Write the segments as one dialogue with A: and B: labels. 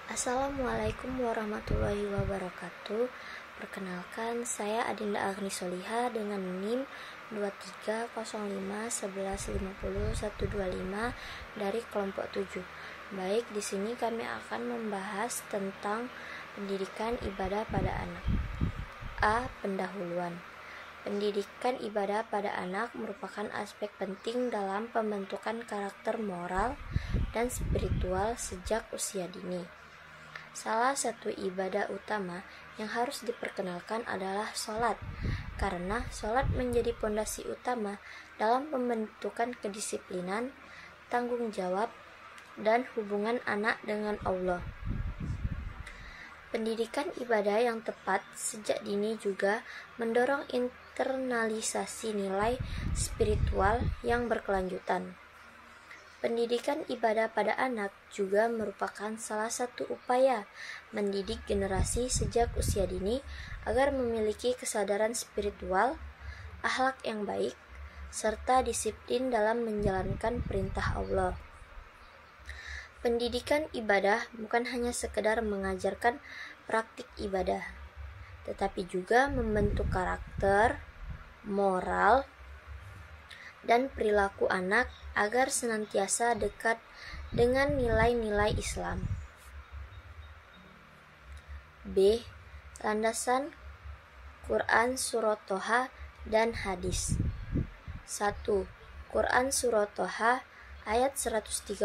A: Assalamualaikum warahmatullahi wabarakatuh. Perkenalkan, saya Adinda Agni Soliha dengan NIM 23051150 dari kelompok 7. Baik, di sini kami akan membahas tentang pendidikan ibadah pada anak. A. Pendahuluan. Pendidikan ibadah pada anak merupakan aspek penting dalam pembentukan karakter moral dan spiritual sejak usia dini. Salah satu ibadah utama yang harus diperkenalkan adalah sholat, karena sholat menjadi pondasi utama dalam pembentukan kedisiplinan, tanggung jawab, dan hubungan anak dengan Allah. Pendidikan ibadah yang tepat sejak dini juga mendorong internalisasi nilai spiritual yang berkelanjutan. Pendidikan ibadah pada anak juga merupakan salah satu upaya mendidik generasi sejak usia dini agar memiliki kesadaran spiritual, akhlak yang baik, serta disiplin dalam menjalankan perintah Allah. Pendidikan ibadah bukan hanya sekedar mengajarkan praktik ibadah, tetapi juga membentuk karakter, moral, dan perilaku anak agar senantiasa dekat dengan nilai-nilai Islam. B. Landasan Quran Surat Toha dan Hadis. 1. Quran Surat Toha ayat 132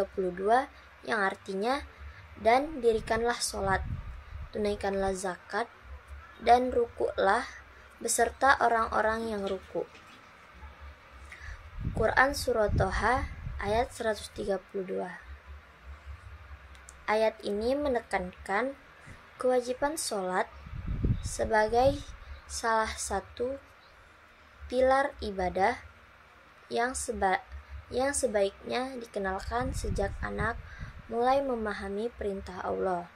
A: yang artinya, dan dirikanlah sholat, tunaikanlah zakat, dan rukuklah beserta orang-orang yang rukuk. Quran Surat Toha ayat 132. Ayat ini menekankan kewajiban sholat sebagai salah satu pilar ibadah yang sebaiknya dikenalkan sejak anak mulai memahami perintah Allah.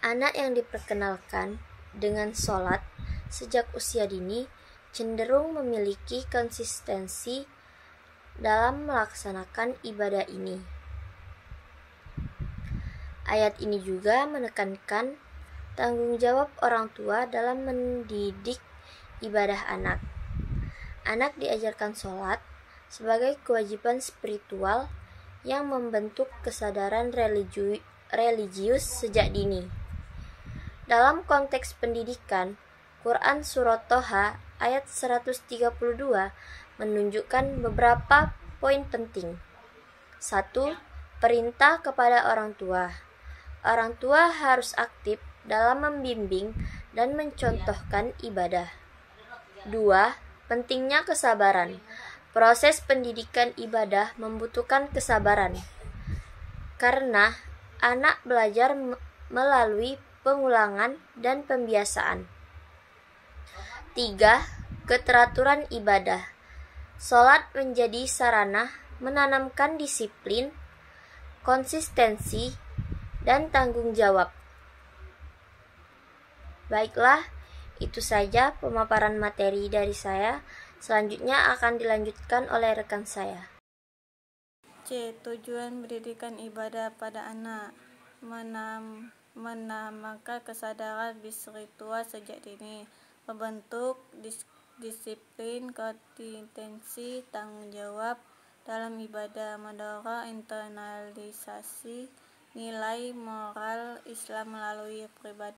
A: Anak yang diperkenalkan dengan sholat sejak usia dini cenderung memiliki konsistensi dalam melaksanakan ibadah ini. Ayat ini juga menekankan tanggung jawab orang tua dalam mendidik ibadah anak. Anak diajarkan sholat sebagai kewajiban spiritual yang membentuk kesadaran religius sejak dini. Dalam konteks pendidikan, Quran Surat Toha ayat 132 menunjukkan beberapa poin penting. 1. Perintah kepada orang tua. Orang tua harus aktif dalam membimbing dan mencontohkan ibadah. 2. Pentingnya kesabaran. Proses pendidikan ibadah membutuhkan kesabaran, karena anak belajar melalui pengulangan dan pembiasaan. 3. Keteraturan ibadah. Sholat menjadi sarana menanamkan disiplin, konsistensi, dan tanggung jawab. Baiklah, itu saja pemaparan materi dari saya. Selanjutnya akan dilanjutkan oleh rekan saya.
B: C. Tujuan pendidikan ibadah pada anak. Menanamkan kesadaran spiritual sejak dini, membentuk disiplin, konsistensi, tanggung jawab dalam ibadah, mendorong internalisasi nilai moral Islam melalui pribadi.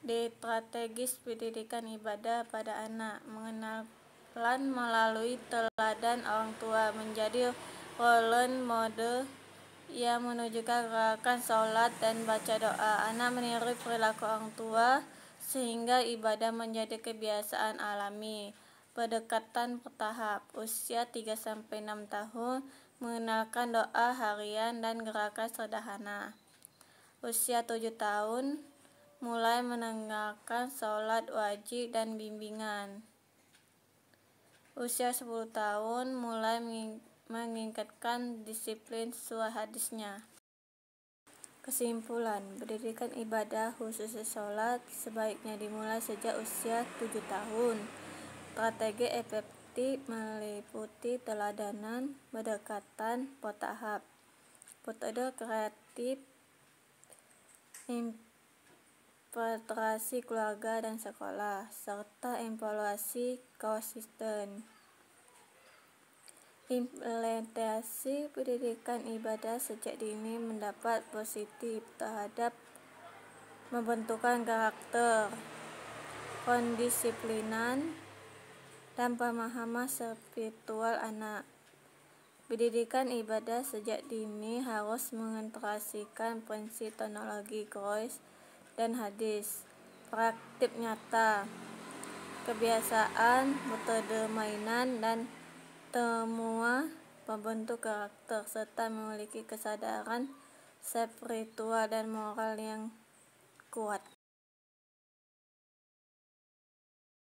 B: D. Strategis pendidikan ibadah pada anak. Mengenalkan melalui teladan orang tua, menjadi role model yang menunjukkan gerakan sholat dan baca doa. Anak meniru perilaku orang tua sehingga ibadah menjadi kebiasaan alami. Pendekatan bertahap. Usia 3-6 tahun mengenalkan doa harian dan gerakan sederhana. Usia 7 tahun mulai mendengarkan sholat wajib dan bimbingan. Usia 10 tahun mulai meningkatkan disiplin sesuai hadisnya. Kesimpulan, pendidikan ibadah khususnya sholat sebaiknya dimulai sejak usia 7 tahun. Strategi efektif meliputi teladanan, pendekatan bertahap, metode kreatif, infiltrasi keluarga dan sekolah, serta evaluasi konsisten. Implementasi pendidikan ibadah sejak dini mendapat positif terhadap membentukkan karakter, kondisiplinan, dan pemahaman spiritual anak. Pendidikan ibadah sejak dini harus mengintegrasikan prinsip teknologi Quran dan hadis, praktik nyata, kebiasaan, metode mainan, dan temuan pembentuk karakter, serta memiliki kesadaran spiritual dan moral yang kuat.